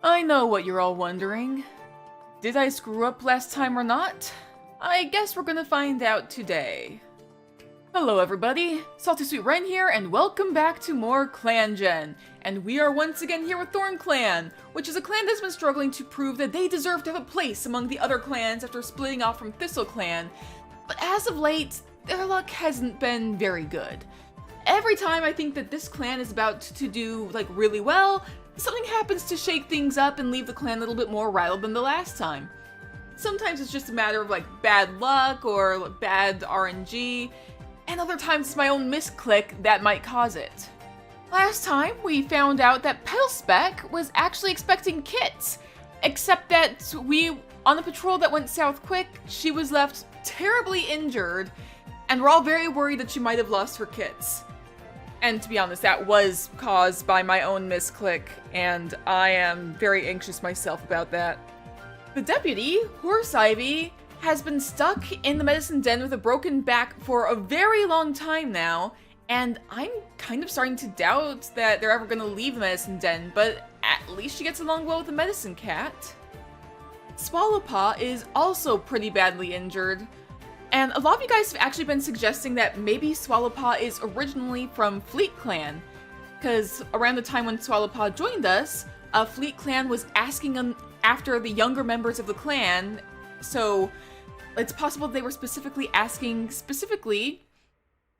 I know what you're all wondering. Did I screw up last time or not? I guess we're gonna find out today. Hello everybody, Salty Sweet Ren here, and welcome back to more ClanGen. And we are once again here with Thornclan, which is a clan that's been struggling to prove that they deserve to have a place among the other clans after splitting off from ThistleClan. But as of late, their luck hasn't been very good. Every time I think that this clan is about to do really well, something happens to shake things up and leave the clan a little bit more rattled than the last time. Sometimes it's just a matter of bad luck or bad RNG, and other times it's my own misclick that might cause it. Last time we found out that Petalspec was actually expecting kits, except that on the patrol that went south quick, she was left terribly injured, and we're all very worried that she might have lost her kits. And to be honest, that was caused by my own misclick, and I am very anxious myself about that. The deputy, Horse Ivy, has been stuck in the medicine den with a broken back for a very long time now, and I'm kind of starting to doubt that they're ever going to leave the medicine den, but at least she gets along well with the medicine cat. Swallowpaw is also pretty badly injured. And a lot of you guys have actually been suggesting that maybe Swallowpaw is originally from Fleet Clan, because around the time when Swallowpaw joined us, Fleet Clan was asking after the younger members of the clan, so it's possible they were asking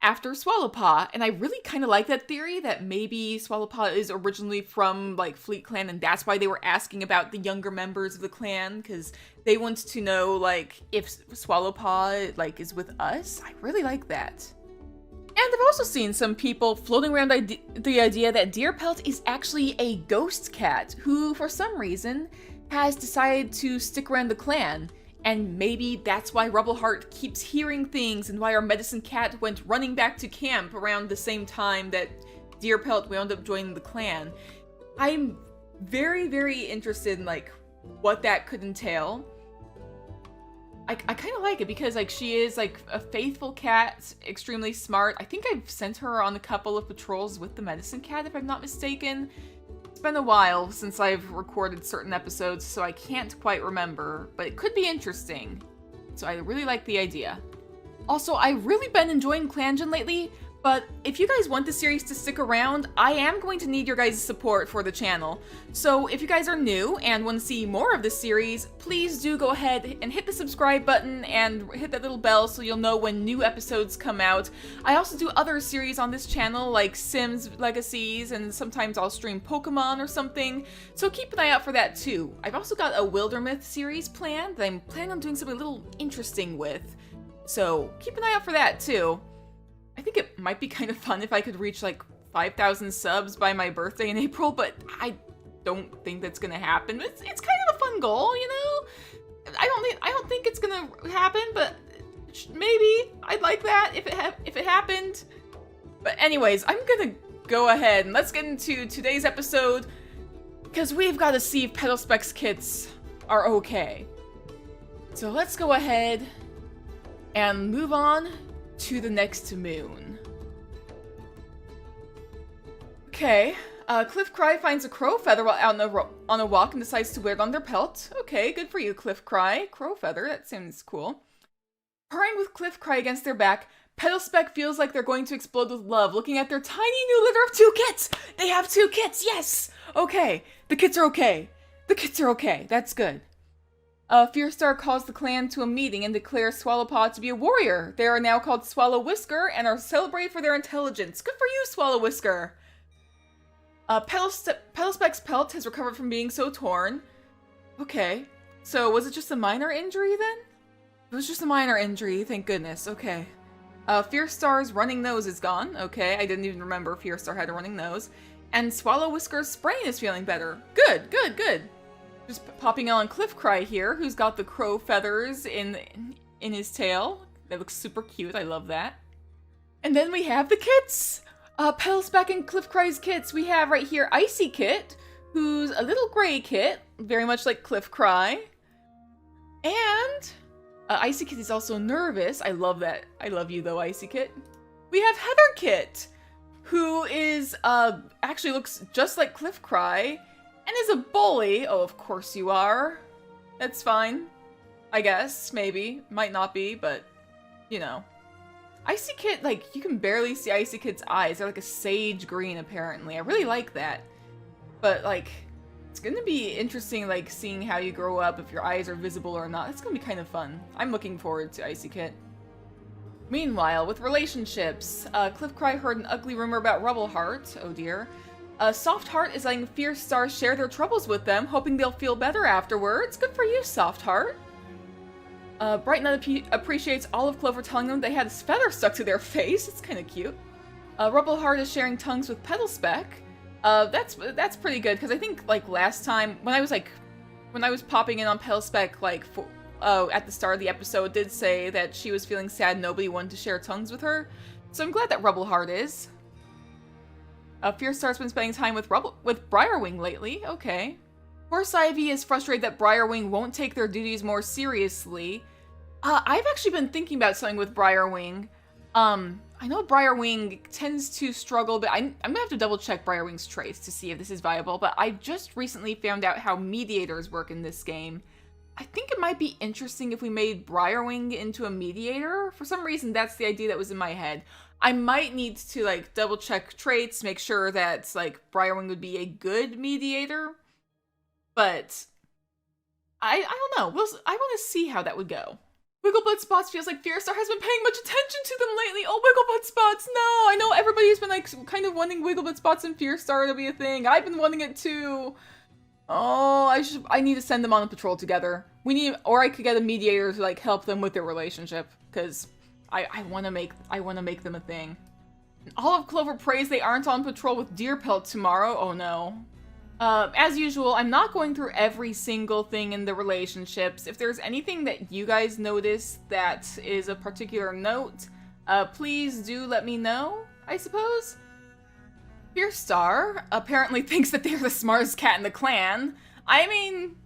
after Swallowpaw, and I really kind of like that theory that maybe Swallowpaw is originally from Fleet Clan, and that's why they were asking about the younger members of the clan, because they want to know if Swallowpaw is with us. I really like that. And I've also seen some people floating around the idea that Deerpelt is actually a ghost cat who, for some reason, has decided to stick around the clan. And maybe that's why Rubbleheart keeps hearing things and why our medicine cat went running back to camp around the same time that Deerpelt wound up joining the clan. I'm very, very interested in what that could entail. I kind of like it because she is a faithful cat, extremely smart. I think I've sent her on a couple of patrols with the medicine cat if I'm not mistaken. It's been a while since I've recorded certain episodes, so I can't quite remember, but it could be interesting. So I really like the idea. Also, I've really been enjoying ClanGen lately, but if you guys want the series to stick around, I am going to need your guys' support for the channel. So if you guys are new and want to see more of this series, please do go ahead and hit the subscribe button and hit that little bell so you'll know when new episodes come out. I also do other series on this channel like Sims Legacies, and sometimes I'll stream Pokemon or something, so keep an eye out for that too. I've also got a Wildermyth series planned that I'm planning on doing something a little interesting with, so keep an eye out for that too. I think it might be kind of fun if I could reach 5,000 subs by my birthday in April, but I don't think that's gonna happen. It's kind of a fun goal, you know? I don't think it's gonna happen, but maybe I'd like that if it happened. But anyways, I'm gonna go ahead and let's get into today's episode, because we've got to see if Petalspec's kits are okay. So let's go ahead and move on to the next moon. Okay, Cliff Cry finds a crow feather while out on a walk and decides to wear it on their pelt. Okay, good for you, Cliff Cry. Crow feather, that seems cool. Purring with Cliff Cry against their back, Petalspec feels like they're going to explode with love, looking at their tiny new litter of 2 kits! They have 2 kits, yes! Okay, the kits are okay. The kits are okay, that's good. Fearstar calls the clan to a meeting and declares Swallowpaw to be a warrior. They are now called Swallow Whisker and are celebrated for their intelligence. Good for you, Swallow Whisker! Petalspec's pelt has recovered from being so torn. Okay, so was it just a minor injury then? It was just a minor injury, thank goodness, okay. Fearstar's running nose is gone. Okay, I didn't even remember Fearstar had a running nose. And Swallow Whisker's sprain is feeling better. Good, good, good. Just popping on Cliff Cry here, who's got the crow feathers in his tail. That looks super cute, I love that. And then we have the kits! Petalspec and Cliff Cry's kits. We have right here Icy Kit, who's a little gray kit, very much like Cliff Cry. And Icy Kit is also nervous. I love that. I love you though, Icy Kit. We have Heather Kit, who is actually looks just like Cliff Cry, And is a bully. Oh, of course you are. That's fine. I guess, maybe. Might not be, but, you know. Icy Kit, like, you can barely see Icy Kit's eyes. They're like a sage green, apparently. I really like that. But, like, it's gonna be interesting, like, seeing how you grow up, if your eyes are visible or not. It's gonna be kind of fun. I'm looking forward to Icy Kit. Meanwhile, with relationships, Cliffcry heard an ugly rumor about Rubbleheart. Oh dear. Soft Heart is letting Fierce Star share their troubles with them, hoping they'll feel better afterwards. Good for you, Soft Heart. Bright Nut appreciates Olive Clover telling them they had his feather stuck to their face. It's kind of cute. Rubbleheart is sharing tongues with Petal Speck. That's pretty good, because I think, like, last time, when I was popping in on Petal Speck, like, at the start of the episode, did say that she was feeling sad nobody wanted to share tongues with her. So I'm glad that Rubbleheart is. Fierce Star's been spending time with Briarwing lately. Okay. Horse Ivy is frustrated that Briarwing won't take their duties more seriously. I've actually been thinking about something with Briarwing. I know Briarwing tends to struggle, but I'm gonna have to double check Briarwing's traits to see if this is viable, but I just recently found out how mediators work in this game. I think it might be interesting if we made Briarwing into a mediator. For some reason, that's the idea that was in my head. I might need to, like, double check traits, make sure that, like, Briarwing would be a good mediator. But I don't know. I want to see how that would go. Wigglebutt Spots feels like Fierce Star has been paying much attention to them lately. Oh, Wigglebutt Spots, no! I know everybody's been, like, kind of wanting Wigglebutt Spots and Fierce Star to be a thing. I've been wanting it too. Oh, I need to send them on a patrol together. Or I could get a mediator to, like, help them with their relationship, because I want to make them a thing. And Olive Clover prays they aren't on patrol with Deerpelt tomorrow. Oh no. As usual, I'm not going through every single thing in the relationships. If there's anything that you guys notice that is a particular note, please do let me know, I suppose. Fierce Star apparently thinks that they're the smartest cat in the clan. I mean,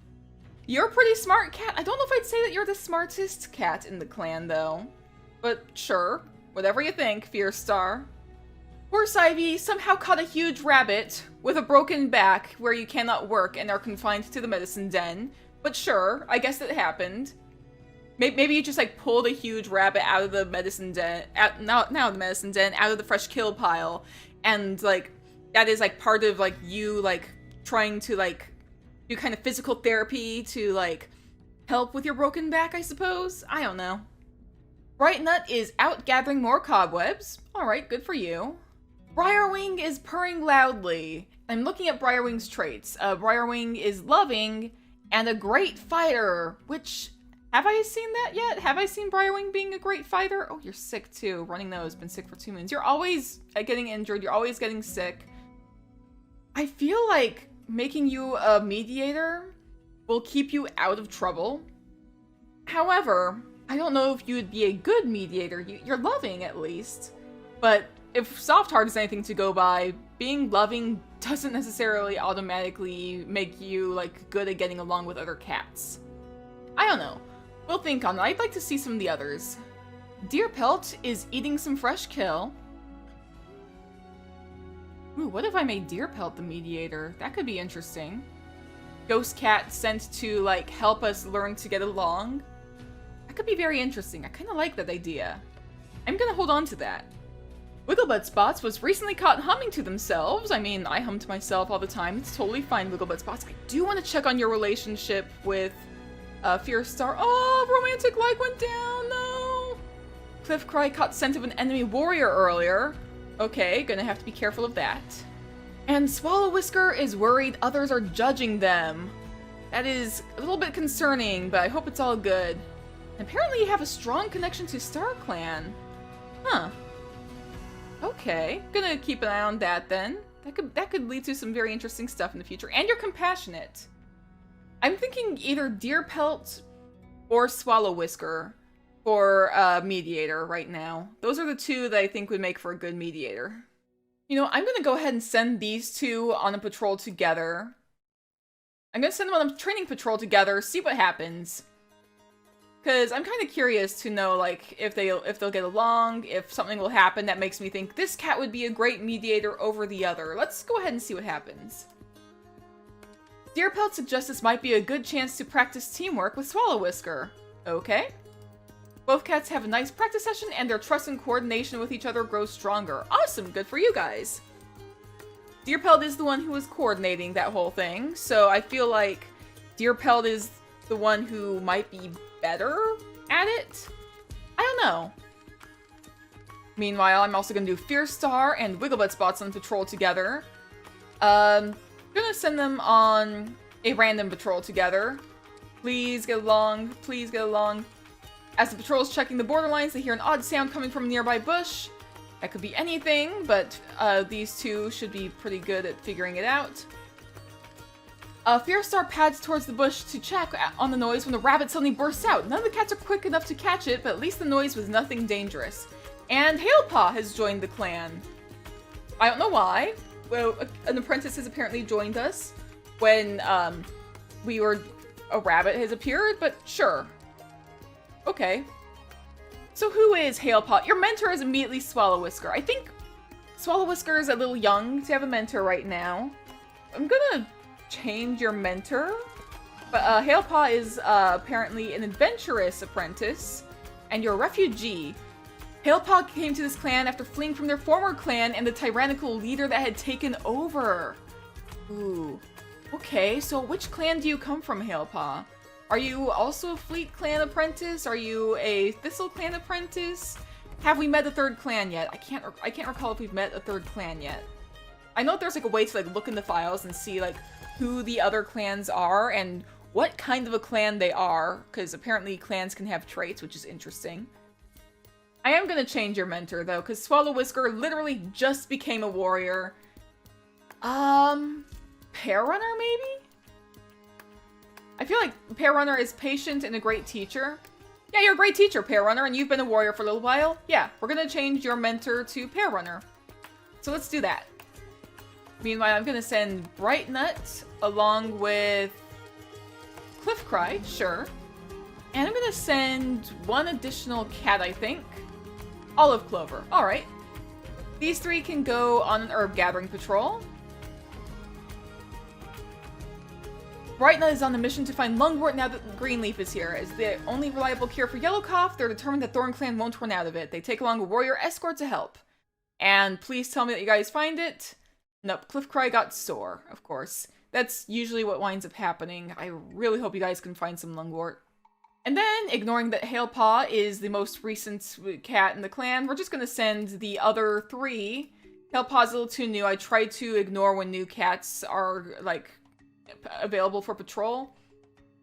you're a pretty smart cat. I don't know if I'd say that you're the smartest cat in the clan, though. But sure, whatever you think, Fierce Star. Horse Ivy somehow caught a huge rabbit with a broken back where you cannot work and are confined to the medicine den. But sure, I guess it happened. Maybe you just, like, pulled a huge rabbit out of the medicine den, out of the fresh kill pile. And, like, that is, like, part of, like, you, like, trying to, like, do kind of physical therapy to, like, help with your broken back, I suppose? I don't know. Bright Nut is out gathering more cobwebs. Alright, good for you. Briarwing is purring loudly. I'm looking at Briarwing's traits. Briarwing is loving and a great fighter, which... Have I seen that yet? Have I seen Briarwing being a great fighter? Oh, you're sick too. Running nose, been sick for 2 moons. You're always getting injured. You're always getting sick. I feel like making you a mediator will keep you out of trouble. However, I don't know if you would be a good mediator. You're loving, at least. But if Soft Heart is anything to go by, being loving doesn't necessarily automatically make you, like, good at getting along with other cats. I don't know. We'll think on it. I'd like to see some of the others. Deerpelt is eating some fresh kill. Ooh, what if I made Deerpelt the mediator? That could be interesting. Ghost Cat sent to, like, help us learn to get along. That could be very interesting. I kind of like that idea. I'm gonna hold on to that. Wigglebutt Spots was recently caught humming to themselves. I mean, I hum to myself all the time. It's totally fine, Wigglebutt Spots. I do want to check on your relationship with Fierce Star. Oh, romantic like went down, no! Cliffcry caught scent of an enemy warrior earlier. Okay, gonna have to be careful of that. And Swallow Whisker is worried others are judging them. That is a little bit concerning, but I hope it's all good. And apparently you have a strong connection to Thornclan. Huh. Okay, gonna keep an eye on that then. That could lead to some very interesting stuff in the future. And you're compassionate. I'm thinking either Deerpelt or Swallow Whisker for mediator right now. Those are the two that I think would make for a good mediator. You know, I'm gonna go ahead and send these two on a patrol together. I'm gonna send them on a training patrol together, see what happens. Because I'm kind of curious to know, like, if they'll get along, if something will happen that makes me think this cat would be a great mediator over the other. Let's go ahead and see what happens. Deerpelt suggests this might be a good chance to practice teamwork with Swallow Whisker. Okay. Both cats have a nice practice session and their trust and coordination with each other grows stronger. Awesome, good for you guys. Deerpelt is the one who was coordinating that whole thing, so I feel like Deerpelt is the one who might be better at it? I don't know. Meanwhile, I'm also gonna do Fierce Star and Wigglebutt Spots on patrol together. Gonna send them on a random patrol together. Please get along, please get along. As the patrol is checking the borderlines, they hear an odd sound coming from a nearby bush. That could be anything, but these two should be pretty good at figuring it out. Fierce Star pads towards the bush to check on the noise when the rabbit suddenly bursts out. None of the cats are quick enough to catch it, but at least the noise was nothing dangerous. And Hailpaw has joined the clan. I don't know why. Well, an apprentice has apparently joined us when a rabbit has appeared, but sure. Okay. So who is Hailpaw? Your mentor is immediately Swallow Whisker. I think Swallow Whisker is a little young to have a mentor right now. I'm gonna change your mentor. But Hailpaw is apparently an adventurous apprentice, and you're a refugee. Hailpaw came to this clan after fleeing from their former clan and the tyrannical leader that had taken over. Ooh. Okay, so which clan do you come from, Hailpaw? Are you also a Fleet Clan apprentice? Are you a Thistle Clan apprentice? Have we met a third clan yet? I can't recall if we've met a third clan yet. I know there's like a way to like look in the files and see like who the other clans are and what kind of a clan they are, because apparently clans can have traits, which is interesting. I am gonna change your mentor though, because Swallow Whisker literally just became a warrior. Pear Runner maybe? I feel like Pear Runner is patient and a great teacher. Yeah, you're a great teacher, Pear Runner, and you've been a warrior for a little while. Yeah, we're gonna change your mentor to Pear Runner. So let's do that. Meanwhile, I'm gonna send Bright Nut along with Cliff Cry, sure. And I'm gonna send one additional cat, I think. Olive Clover, alright. These three can go on an herb gathering patrol. Bright Nut is on a mission to find Lungwort now that Greenleaf is here. As the only reliable cure for Yellow Cough, they're determined that Thornclan won't run out of it. They take along a warrior escort to help. And please tell me that you guys find it. Nope, Cliff Cry got sore, of course. That's usually what winds up happening. I really hope you guys can find some Lungwort. And then, ignoring that Hailpaw is the most recent cat in the clan, we're just gonna send the other three. Hailpaw's a little too new. I try to ignore when new cats are, like, available for patrol,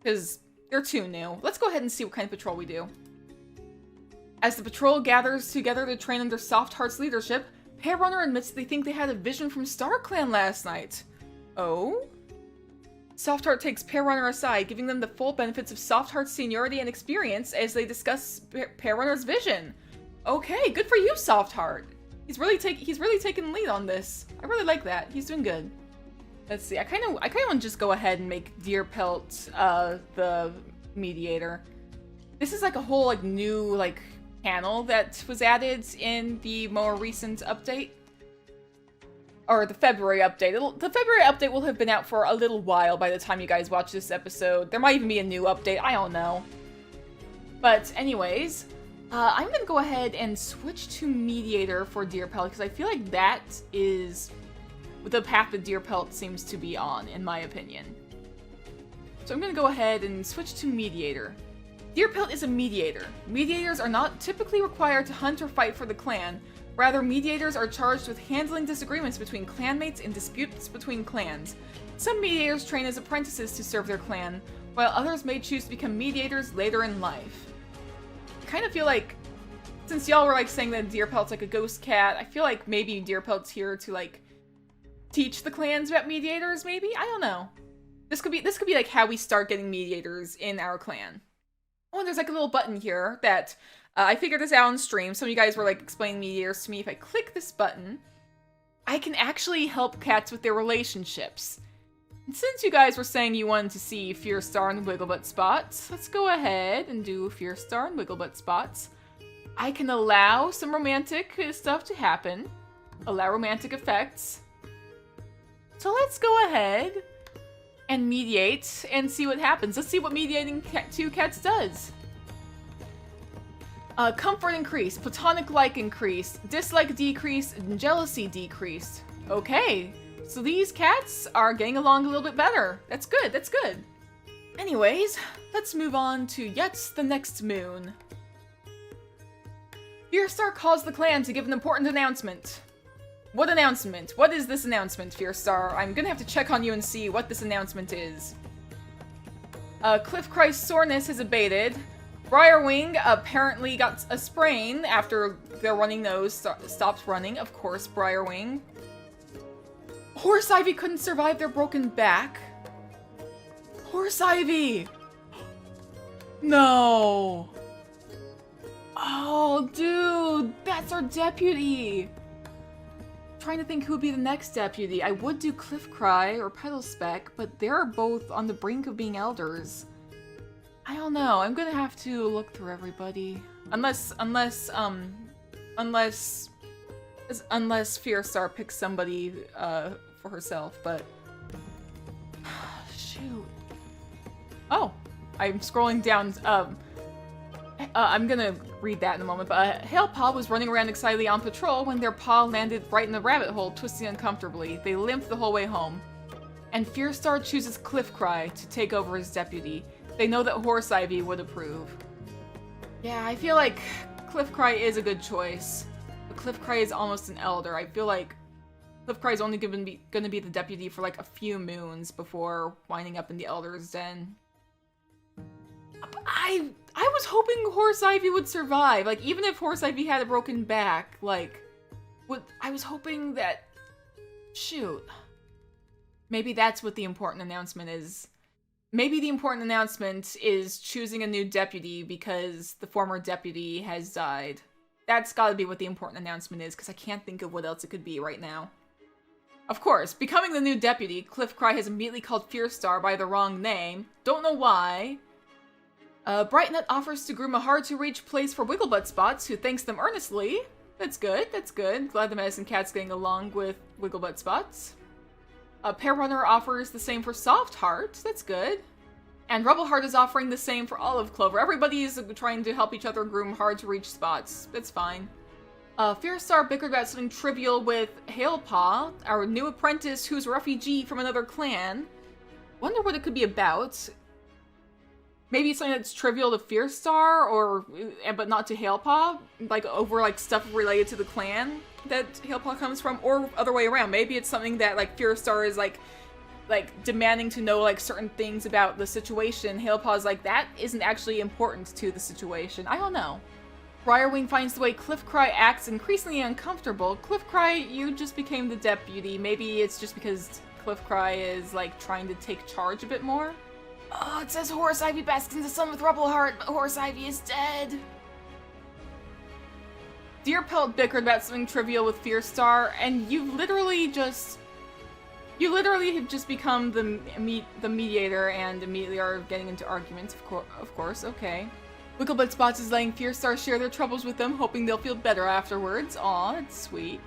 because they're too new. Let's go ahead and see what kind of patrol we do. As the patrol gathers together to train under Soft Heart's leadership, Pear Runner admits they think they had a vision from StarClan last night. Oh? Soft Heart takes Pear Runner aside, giving them the full benefits of Soft Heart's seniority and experience as they discuss Pear Runner's vision. Okay, good for you, Soft Heart. He's really taking the lead on this. I really like that. He's doing good. Let's see. I kind of want to just go ahead and make Deerpelt the mediator. This is like a whole like new like panel that was added in the more recent update. Or the February update. The February update will have been out for a little while by the time you guys watch this episode. There might even be a new update. I don't know. But anyways, I'm going to go ahead and switch to mediator for Deerpelt because I feel like that is the path that Deerpelt seems to be on, in my opinion. So I'm going to go ahead and switch to mediator. Deerpelt is a mediator. Mediators are not typically required to hunt or fight for the clan. Rather, mediators are charged with handling disagreements between clanmates and disputes between clans. Some mediators train as apprentices to serve their clan, while others may choose to become mediators later in life. I kind of feel like, since y'all were like saying that Deerpelt's like a ghost cat, I feel like maybe Deerpelt's here to like teach the clans about mediators, maybe? I don't know. This could be like how we start getting mediators in our clan. Oh, and there's like a little button here that I figured this out on stream. Some of you guys were like explaining mediators to me. If I click this button, I can actually help cats with their relationships. And since you guys were saying you wanted to see Fierce Star and Wigglebutt Spots, let's go ahead and do Fierce Star and Wigglebutt Spots. I can allow some romantic stuff to happen. Allow romantic effects. So let's go ahead and mediate and see what happens. Let's see what mediating two cats does. Comfort increased, platonic like increased, dislike decreased, and jealousy decreased. Okay, so these cats are getting along a little bit better. That's good, that's good. Anyways, let's move on to yet the next moon. Fearstar calls the clan to give an important announcement. What announcement? What is this announcement, Fearstar? I'm gonna have to check on you and see what this announcement is. Cliffcry's soreness has abated. Briarwing apparently got a sprain after their running nose stopped running. Of course, Briarwing. Horse Ivy couldn't survive their broken back. Horse Ivy! No! Oh, dude! That's our deputy! I'm trying to think who would be the next deputy. I would do Cliffcry or Petalspec, but they're both on the brink of being elders. I don't know. I'm gonna have to look through everybody. Unless Fearstar picks somebody for herself, but shoot. Oh, I'm scrolling down. I'm gonna read that in a moment, but Hailpaw was running around excitedly on patrol when their paw landed right in the rabbit hole, twisting uncomfortably. They limped the whole way home. And Fearstar chooses Cliffcry to take over as deputy. They know that Horse Ivy would approve. Yeah, I feel like Cliffcry is a good choice. But Cliffcry is almost an elder. I feel like Cliffcry is only gonna be the deputy for like a few moons before winding up in the Elder's Den. I was hoping Horse Ivy would survive. Like, even if Horse Ivy had a broken back, like, I was hoping that... Shoot. Maybe that's what the important announcement is. Maybe the important announcement is choosing a new deputy because the former deputy has died. That's gotta be what the important announcement is, because I can't think of what else it could be right now. Of course, becoming the new deputy, Cliffcry has immediately called Fearstar by the wrong name. Don't know why. Brightnut offers to groom a hard-to-reach place for Wigglebutt Spots, who thanks them earnestly. That's good, that's good. Glad the Medicine Cat's getting along with Wigglebutt Spots. Pearrunner offers the same for Soft Heart. That's good. And Rubbleheart is offering the same for Olive Clover. Everybody is trying to help each other groom hard-to-reach spots. That's fine. Fearstar bickered about something trivial with Hailpaw, our new apprentice who's a refugee from another clan. Wonder what it could be about. Maybe it's something that's trivial to Fearstar, but not to Hailpaw? Like, over, like, stuff related to the clan that Hailpaw comes from? Or other way around. Maybe it's something that, like, Fearstar is, like, demanding to know, like, certain things about the situation. Hailpaw's like, that isn't actually important to the situation. I don't know. Briarwing finds the way Cliffcry acts increasingly uncomfortable. Cliffcry, you just became the deputy. Maybe it's just because Cliffcry is, like, trying to take charge a bit more? Oh, it says Horse Ivy basks in the sun with Rubbleheart, but Horse Ivy is dead. Deerpelt bickered about something trivial with Fearstar, and you literally have just become the mediator and immediately are getting into arguments, of course, okay. Wigglebutt Spots is letting Fearstar share their troubles with them, hoping they'll feel better afterwards. Aw, that's sweet.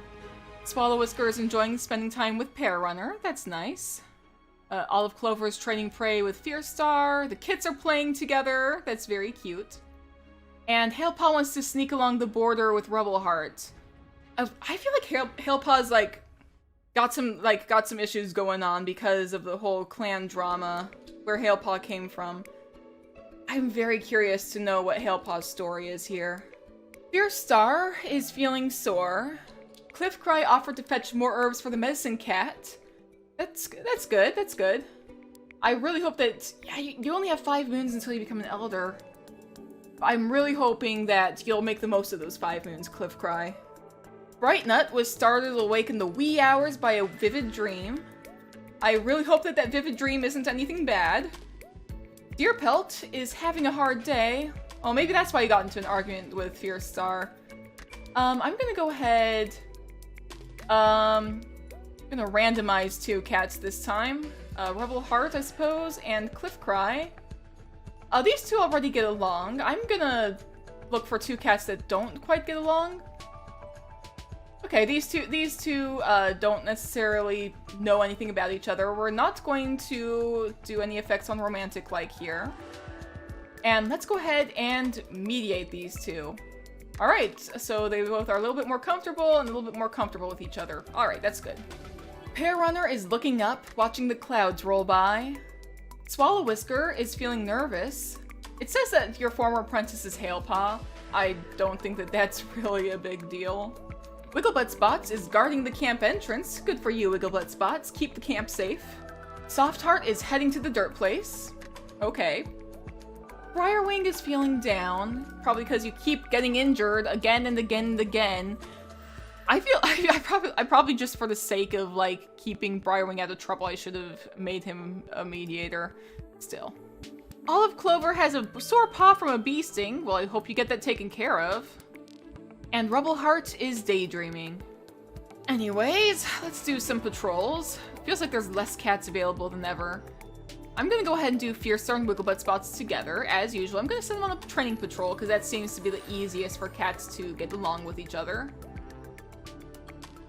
Swallow Whisker is enjoying spending time with Pearrunner. That's nice. Olive Clover is training prey with Fearstar. The kits are playing together. That's very cute. And Hailpaw wants to sneak along the border with Rubbleheart. I feel like Hailpaw's like got some issues going on because of the whole clan drama where Hailpaw came from. I'm very curious to know what Hailpaw's story is here. Fearstar is feeling sore. Cliffcry offered to fetch more herbs for the Medicine Cat. That's good, that's good. I really hope that... Yeah, you only have 5 moons until you become an elder. I'm really hoping that you'll make the most of those 5 moons, Cliffcry. Brightnut was startled awake in the wee hours by a vivid dream. I really hope that that vivid dream isn't anything bad. Deerpelt is having a hard day. Oh, maybe that's why you got into an argument with Fearstar. I'm gonna go ahead... I'm gonna randomize 2 cats this time. Rubbleheart, I suppose, and Cliffcry. These 2 already get along. I'm gonna look for 2 cats that don't quite get along. Okay, these two don't necessarily know anything about each other. We're not going to do any effects on romantic like here. And let's go ahead and mediate these two. Alright, so they both are a little bit more comfortable and a little bit more comfortable with each other. Alright, that's good. Pear Runner is looking up, watching the clouds roll by. Swallow Whisker is feeling nervous. It says that your former apprentice is Hailpaw. I don't think that that's really a big deal. Wigglebutt Spots is guarding the camp entrance. Good for you, Wigglebutt Spots. Keep the camp safe. Soft Heart is heading to the dirt place. Okay. Briarwing is feeling down, probably because you keep getting injured again and again and again. I probably just for the sake of like keeping Briarwing out of trouble, I should have made him a mediator. Still. Olive Clover has a sore paw from a bee sting. Well, I hope you get that taken care of. And Rubbleheart is daydreaming. Anyways, let's do some patrols. Feels like there's less cats available than ever. I'm gonna go ahead and do Fierce Star and Wigglebutt Spots together, as usual. I'm gonna send them on a training patrol, because that seems to be the easiest for cats to get along with each other.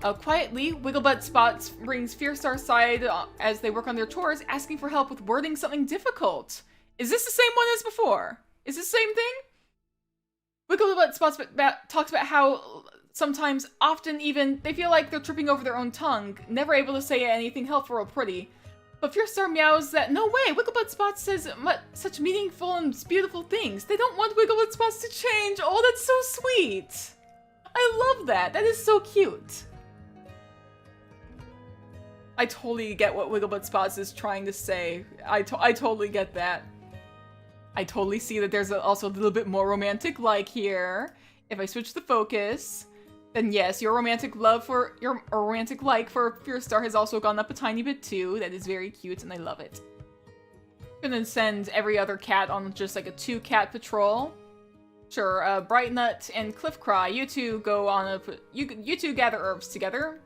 Quietly, Wigglebutt Spots brings Fierce Star aside as they work on their chores, asking for help with wording something difficult. Is this the same one as before? Is this the same thing? Wigglebutt Spots talks about how sometimes, often even, they feel like they're tripping over their own tongue, never able to say anything helpful or pretty. But Fierce Star meows that, no way, Wigglebutt Spots says such meaningful and beautiful things. They don't want Wigglebutt Spots to change. Oh, that's so sweet. I love that. That is so cute. I totally get what Wigglebutt Spots is trying to say. I totally get that. I totally see that there's also a little bit more romantic like here. If I switch the focus, then yes, your romantic like for Fierce Star has also gone up a tiny bit too. That is very cute and I love it. I'm gonna send every other cat on just like a 2-cat patrol. Sure, Bright Nut and Cliff Cry, you two go on you two gather herbs together.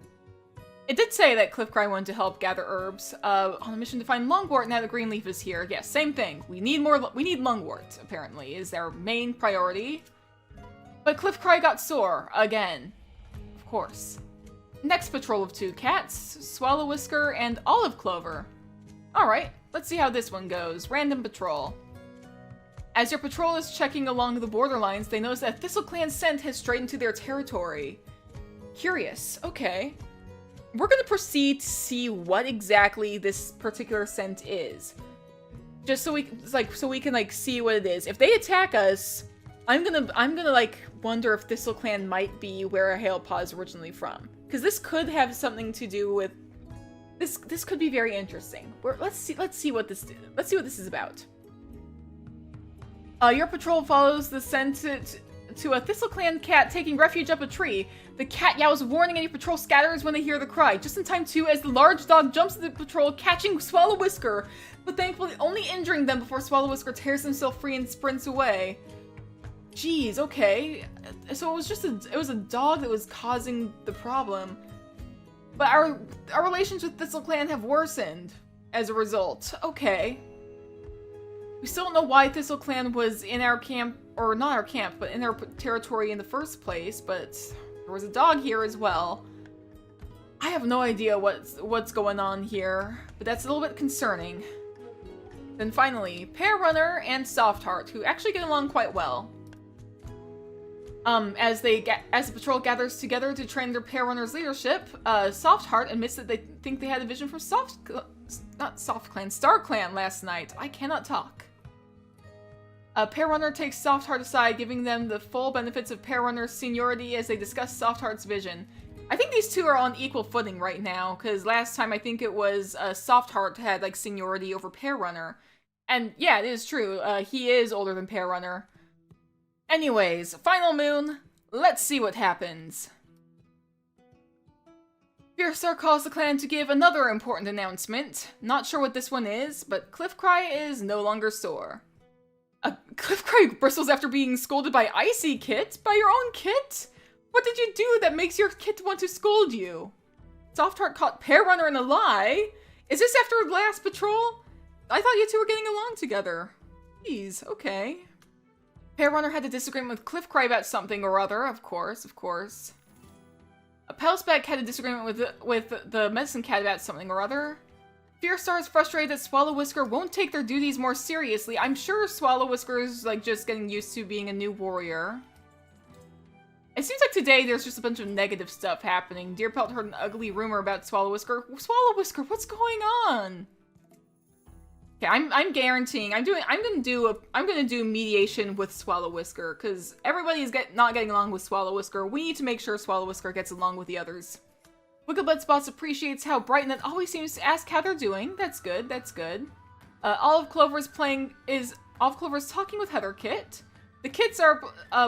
It did say that Cliff Cry wanted to help gather herbs on a mission to find lungwort now that Greenleaf is here. Yes, same thing. We need lungwort, apparently, is their main priority. But Cliff Cry got sore, again. Of course. Next patrol of 2 cats, Swallow Whisker and Olive Clover. Alright, let's see how this one goes. Random patrol. As your patrol is checking along the borderlines, they notice that ThistleClan's scent has strayed into their territory. Curious, okay. We're gonna proceed to see what exactly this particular scent is. Just so we can like see what it is. If they attack us, I'm gonna like wonder if ThistleClan might be where Hailpaw is originally from. Because this could have something to do with this could be very interesting. Let's see what this is about. Your patrol follows the scent to a ThistleClan cat taking refuge up a tree. The cat yowls warning and your patrol scatters when they hear the cry. Just in time too, as the large dog jumps to the patrol, catching Swallow Whisker, but thankfully only injuring them before Swallow Whisker tears himself free and sprints away. Jeez, okay. So it was a dog that was causing the problem. But our relations with ThistleClan have worsened as a result. Okay. We still don't know why ThistleClan was in our camp, or not our camp, but in our territory in the first place, but there was a dog here as well. I have no idea what's going on here, but that's a little bit concerning. Then finally, Pear Runner and Soft Heart, who actually get along quite well. As the patrol gathers together to train their Pear Runner's leadership, Soft Heart admits that they think they had a vision from StarClan last night. I cannot talk. Pear Runner takes Soft Heart aside, giving them the full benefits of Pear Runner's seniority as they discuss Soft Heart's vision. I think these two are on equal footing right now, because last time I think it was Soft Heart had like seniority over Pear Runner. And yeah, it is true, he is older than Pear Runner. Anyways, Final Moon, let's see what happens. Fierce Star calls the clan to give another important announcement. Not sure what this one is, but Cliff Cry is no longer sore. Cliff Cry bristles after being scolded by Icy Kit? By your own Kit? What did you do that makes your Kit want to scold you? Soft Heart caught Pear Runner in a lie? Is this after the last patrol? I thought you two were getting along together. Jeez, okay. Pear Runner had a disagreement with Cliff Cry about something or other, of course. Pelspec had a disagreement with the medicine cat about something or other. Fearstar is frustrated that Swallow Whisker won't take their duties more seriously. I'm sure Swallow Whisker is like just getting used to being a new warrior. It seems like today there's just a bunch of negative stuff happening. Deerpelt heard an ugly rumor about Swallow Whisker. Swallow Whisker, what's going on? Okay, I'm guaranteeing I'm gonna do mediation with Swallow Whisker because everybody's not getting along with Swallow Whisker. We need to make sure Swallow Whisker gets along with the others. Wigglebutt Spots appreciates how Brighton always seems to ask how they're doing. That's good. That's good. Olive Clover's talking with Heatherkit. The kids are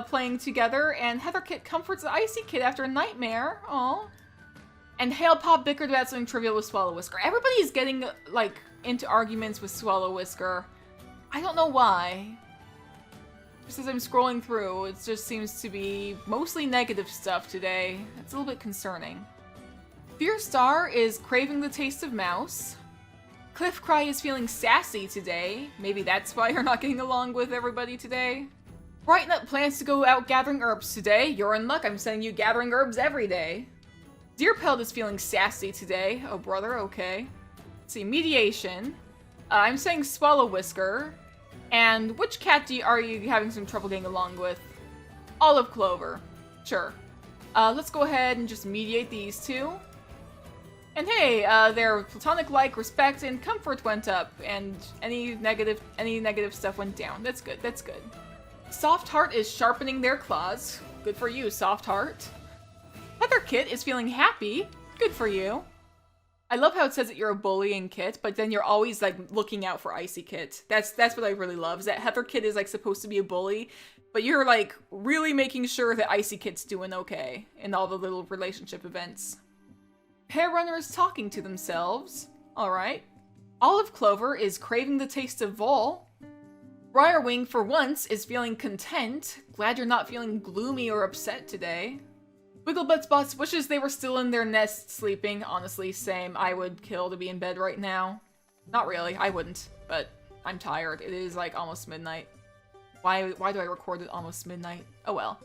playing together, and Heatherkit comforts the Icy Kid after a nightmare. Aww. And Hail Pop bickered about something trivial with Swallow Whisker. Everybody's getting like into arguments with Swallow Whisker. I don't know why. Just as I'm scrolling through, it just seems to be mostly negative stuff today. It's a little bit concerning. Fearstar is craving the taste of mouse. Cliffcry is feeling sassy today. Maybe that's why you're not getting along with everybody today. Brightnut plans to go out gathering herbs today. You're in luck, I'm sending you gathering herbs every day. Deerpelt is feeling sassy today. Oh brother, okay. Let's see, mediation. I'm saying Swallow Whisker. And which cat are you having some trouble getting along with? Olive Clover. Sure. Let's go ahead and just mediate these two. And hey, their platonic like, respect, and comfort went up, and any negative stuff went down. That's good, that's good. Soft Heart is sharpening their claws. Good for you, Soft Heart. Heatherkit is feeling happy. Good for you. I love how it says that you're a bullying Kit, but then you're always like looking out for Icy Kit. That's what I really love, is that Heatherkit is like supposed to be a bully, but you're like really making sure that Icy Kit's doing okay in all the little relationship events. Hair Runner is talking to themselves. Alright. Olive Clover is craving the taste of Vol. Briarwing, for once, is feeling content. Glad you're not feeling gloomy or upset today. Wigglebutt Spots wishes they were still in their nest sleeping. Honestly, same. I would kill to be in bed right now. Not really, I wouldn't. But I'm tired. It is like almost midnight. Why do I record at almost midnight? Oh well.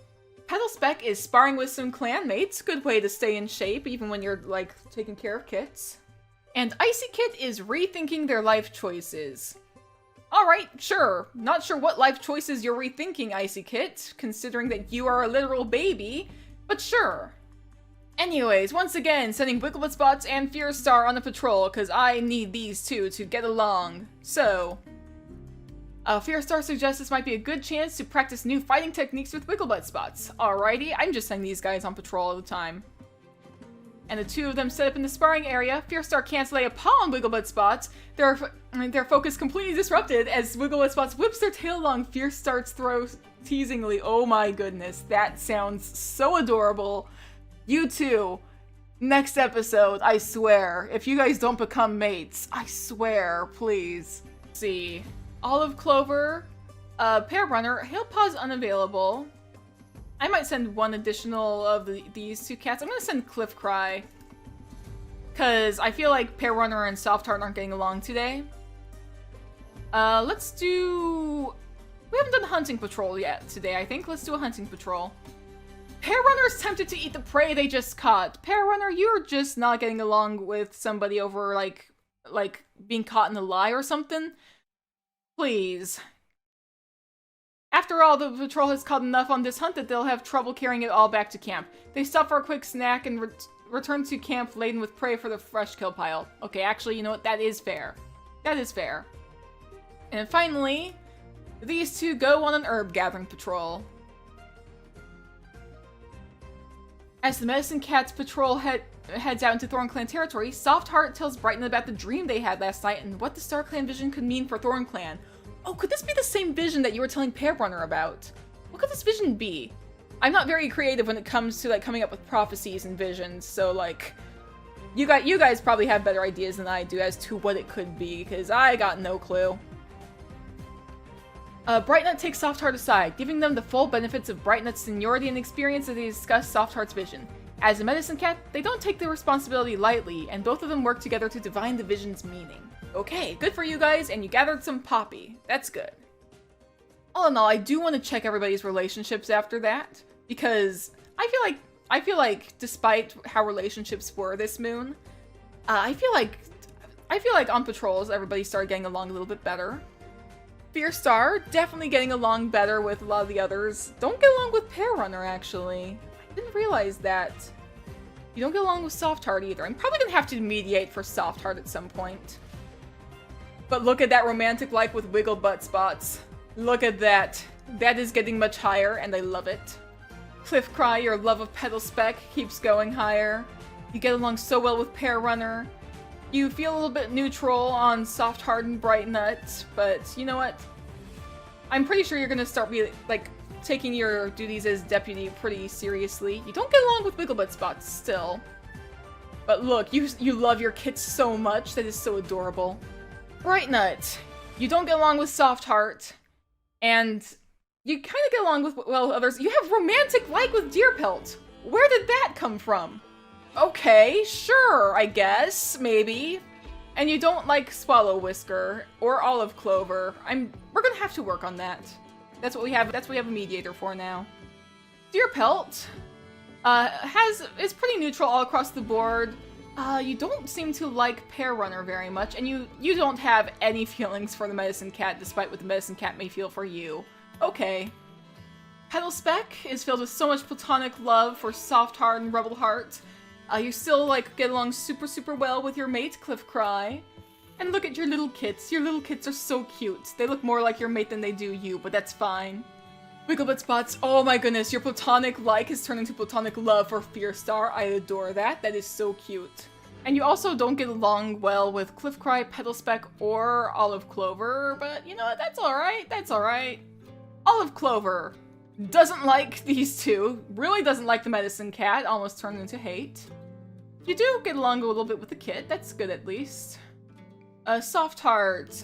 Petalspec is sparring with some clanmates. Good way to stay in shape, even when you're, like, taking care of kits. And Icy Kit is rethinking their life choices. Alright, sure. Not sure what life choices you're rethinking, Icy Kit, considering that you are a literal baby, but sure. Anyways, once again, sending Wigglebutt Spots and Fearstar on a patrol, because I need these two to get along. So, Fearstar suggests this might be a good chance to practice new fighting techniques with Wigglebutt Spots. Alrighty, I'm just sending these guys on patrol all the time. And the two of them set up in the sparring area. Fearstar can't lay a paw on Wigglebutt Spots. Their focus completely disrupted as Wigglebutt Spots whips their tail along Fearstar's throat teasingly. Oh my goodness, that sounds so adorable. You two, next episode, I swear. If you guys don't become mates, I swear, please. Let's see. Olive Clover, Pear Runner, Hailpaw's unavailable. I might send one additional of these two cats. I'm gonna send Cliffcry, because I feel like Pear Runner and Soft Heart aren't getting along today. Let's do... We haven't done Hunting Patrol yet today, I think. Let's do a Hunting Patrol. Pear Runner is tempted to eat the prey they just caught. Pear Runner, you're just not getting along with somebody over, like being caught in a lie or something. Please. After all, the patrol has caught enough on this hunt that they'll have trouble carrying it all back to camp. They stop for a quick snack and return to camp laden with prey for the fresh kill pile. Okay, actually, you know what? That is fair. That is fair. And finally, these two go on an herb gathering patrol. As the Medicine Cat's patrol heads out into Thornclan territory, Soft Heart tells Brighton about the dream they had last night and what the Star Clan vision could mean for Thornclan. Oh, could this be the same vision that you were telling Pear Runner about? What could this vision be? I'm not very creative when it comes to, like, coming up with prophecies and visions, so, like, you guys probably have better ideas than I do as to what it could be, because I got no clue. Brightnut takes Soft Heart aside, giving them the full benefits of Brightnut's seniority and experience as they discuss Soft Heart's vision. As a medicine cat, they don't take their responsibility lightly, and both of them work together to divine the vision's meaning. Okay, good for you guys, and you gathered some poppy. That's good. All in all, I do want to check everybody's relationships after that, because I feel like I feel like despite how relationships were this moon, I feel like on patrols everybody started getting along a little bit better. Fierce Star definitely getting along better with a lot of the others. Don't get along with Pear Runner actually. I didn't realize that. You don't get along with Soft Heart either. I'm probably gonna have to mediate for Soft Heart at some point. But look at that romantic like with Wiggle Butt Spots. Look at that. That is getting much higher, and I love it. Cliff Cry, your love of Petal Speck keeps going higher. You get along so well with Pear Runner. You feel a little bit neutral on Soft Heart and Bright Nut, but you know what? I'm pretty sure you're gonna start taking your duties as deputy pretty seriously. You don't get along with Wigglebutt Spots still. But look, you love your kits so much. That is so adorable. Bright Nut, you don't get along with Soft Heart. And you kind of get along with, well, others. You have romantic like with Deer Pelt. Where did that come from? Okay, sure, I guess, maybe. And you don't like Swallow Whisker or Olive Clover. We're gonna have to work on that. That's what we have a mediator for now. Deer Pelt is pretty neutral all across the board. You don't seem to like Pear Runner very much, and you don't have any feelings for the Medicine Cat, despite what the Medicine Cat may feel for you. Okay. Petal Speck is filled with so much platonic love for Soft Heart and Rebel Heart. You still get along super well with your mate, Cliff Cry. And look at your little kits. Your little kits are so cute. They look more like your mate than they do you, but that's fine. Wigglebutt Spots, oh my goodness, your platonic like has turned into platonic love for Fierce Star. I adore that. That is so cute. And you also don't get along well with Cliff Cry, Petal Speck, or Olive Clover, but you know what, that's alright, that's alright. Olive Clover doesn't like these two, really doesn't like the Medicine Cat, almost turned into hate. You do get along a little bit with the kit, that's good at least. Soft Heart,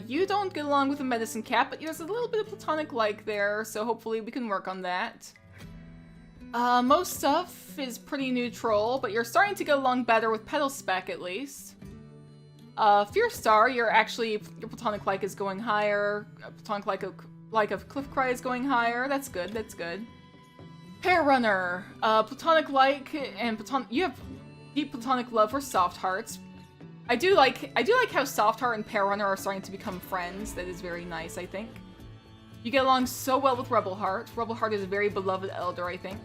you don't get along with the Medicine Cat, but there's a little bit of platonic like there, so hopefully we can work on that. Most stuff is pretty neutral, but you're starting to get along better with Petal Speck at least. Fierce Star, your platonic like is going higher. Platonic like of Cliff Cry is going higher. That's good, that's good. Pear Runner, platonic like and you have deep platonic love for Soft Hearts. I do like how Soft Heart and Pear Runner are starting to become friends. That is very nice, I think. You get along so well with Rebel Heart. Rebel Heart is a very beloved elder, I think.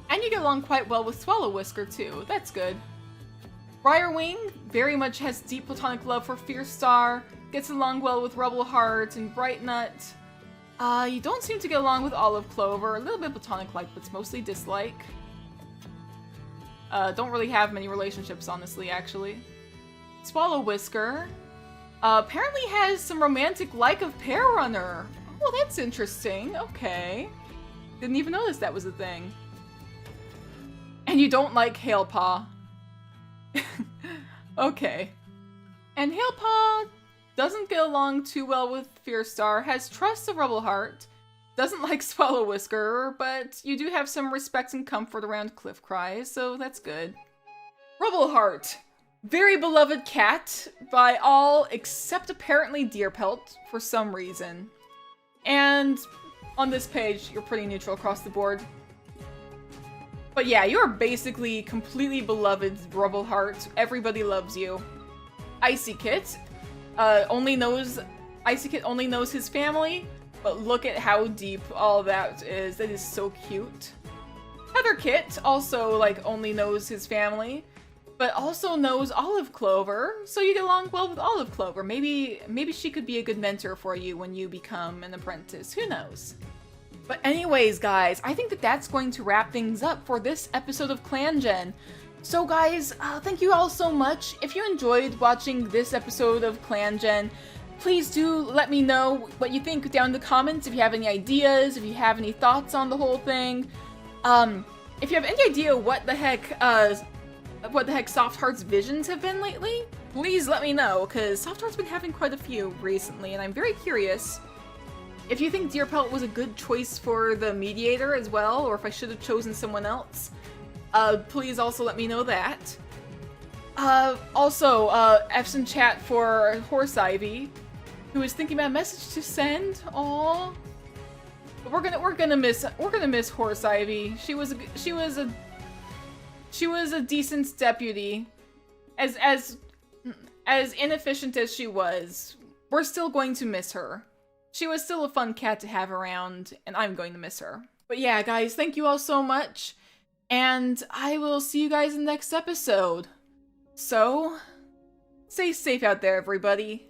And you get along quite well with Swallow Whisker, too. That's good. Briarwing very much has deep platonic love for Fierce Star, gets along well with Rebel Heart and Bright Nut. You don't seem to get along with Olive Clover. A little bit platonic like, but it's mostly dislike. Don't really have many relationships, honestly, actually. Swallow Whisker apparently has some romantic like of Pear Runner. Oh, that's interesting. Okay. Didn't even notice that was a thing. And you don't like Hailpaw. Okay. And Hailpaw doesn't get along too well with Fierce Star, has trust of Rebel Heart, doesn't like Swallow Whisker, but you do have some respect and comfort around Cliff Cry, so that's good. Rebel Heart. Very beloved cat by all except apparently Deer Pelt for some reason. And on this page, you're pretty neutral across the board. But yeah, you're basically completely beloved Rebel Heart. Everybody loves you. Icy Kit only knows his family, but look at how deep all that is. That is so cute. Heather Kit also only knows his family, but also knows Olive Clover, so you get along well with Olive Clover. Maybe she could be a good mentor for you when you become an apprentice. Who knows? But anyways, guys, I think that's going to wrap things up for this episode of ClanGen. So guys, thank you all so much. If you enjoyed watching this episode of ClanGen, please do let me know what you think down in the comments. If you have any ideas, if you have any thoughts on the whole thing. If you have any idea what the heck Soft Heart's visions have been lately, please let me know, because Soft Heart's been having quite a few recently, and I'm very curious if you think Deer Pelt was a good choice for the mediator as well, or if I should have chosen someone else. Please also let me know that. Also, F's in chat for Horse Ivy, who is thinking about a message to send. Aww. But we're gonna miss Horse Ivy. She was a decent deputy. As inefficient as she was, we're still going to miss her. She was still a fun cat to have around, and I'm going to miss her. But yeah, guys, thank you all so much, and I will see you guys in the next episode. So, stay safe out there, everybody.